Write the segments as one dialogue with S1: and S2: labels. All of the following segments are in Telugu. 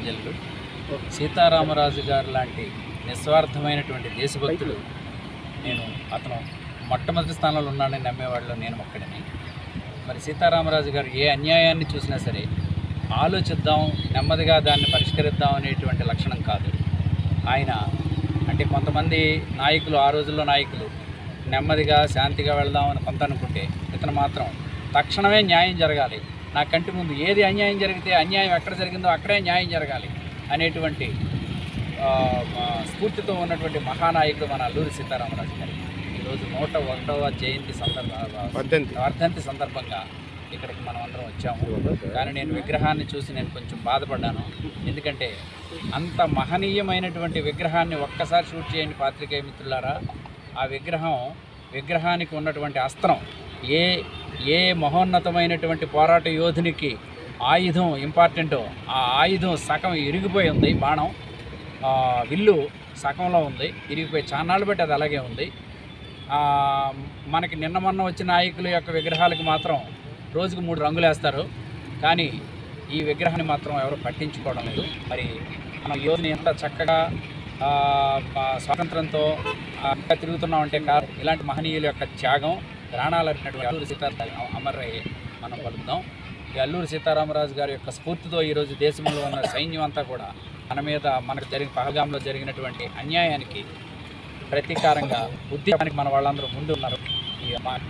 S1: ప్రజలు సీతారామరాజు గారు లాంటి నిస్వార్థమైనటువంటి దేశభక్తుడు అతను మొట్టమొదటి స్థానంలో ఉన్నాడని నమ్మేవాళ్ళు నేను ఒక్కడిని. మరి సీతారామరాజు గారు ఏ అన్యాయాన్ని చూసినా సరే ఆలోచిద్దాం, నెమ్మదిగా దాన్ని పరిష్కరిద్దాం అనేటువంటి లక్షణం కాదు ఆయన. అంటే కొంతమంది నాయకులు, ఆ రోజుల్లో నాయకులు నెమ్మదిగా శాంతిగా వెళ్దామని కొంత అనుకుంటే, ఇతను మాత్రం తక్షణమే న్యాయం జరగాలి, నా కంటి ముందు ఏది అన్యాయం జరిగితే అన్యాయం ఎక్కడ జరిగిందో అక్కడే న్యాయం జరగాలి అనేటువంటి స్ఫూర్తితో ఉన్నటువంటి మహానాయకుడు మన అల్లూరి సీతారామరాజు గారు. ఈరోజు 101వ జయంతి వర్ధంతి సందర్భంగా ఇక్కడికి మనం అందరం వచ్చాము. కానీ నేను విగ్రహాన్ని చూసి నేను కొంచెం బాధపడ్డాను. ఎందుకంటే అంత మహనీయమైనటువంటి విగ్రహాన్ని ఒక్కసారి షూట్ చేయండి పాత్రికేయ మిత్రులారా. ఆ విగ్రహానికి ఉన్నటువంటి అస్త్రం, ఏ మహోన్నతమైనటువంటి పోరాట యోధునికి ఆయుధం ఇంపార్టెంటో ఆ ఆయుధం సగం ఇరిగిపోయి ఉంది. బాణం విల్లు సగంలో ఉంది, ఇరిగిపోయి చాన్నాళ్ళు బట్టి అది అలాగే ఉంది. మనకి నిన్న మొన్న వచ్చిన నాయకుల యొక్క విగ్రహాలకు మాత్రం రోజుకు 3 రంగులు వేస్తారు, కానీ ఈ విగ్రహాన్ని మాత్రం ఎవరు పట్టించుకోవడం లేదు. మరి మన యోధుని ఎంత చక్కగా స్వాతంత్రంతో తిరుగుతున్నామంటే ఇలాంటి మహనీయుల యొక్క త్యాగం, ప్రాణాలు అరినటువంటి అల్లూరి సీతారామరాజు అమరయ్యే మనం పలుకుదాం. ఈ అల్లూరి సీతారామరాజు గారి యొక్క స్ఫూర్తితో ఈరోజు దేశంలో ఉన్న సైన్యం అంతా కూడా మనకు పహల్గాంలో జరిగినటువంటి అన్యాయానికి ప్రతీకారంగా ఉద్యమానికి మన వాళ్ళందరూ ముందు ఉన్నారు.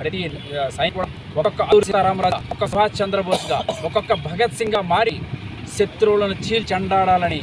S1: ప్రతి సైనికుడు ఒక్కొక్క అల్లూరి సీతారామరాజు, ఒక్కొక్క సుభాష్ చంద్రబోస్గా, ఒక్కొక్క భగత్ సింగ్గా మారి శత్రువులను చీల్చెండాడాలని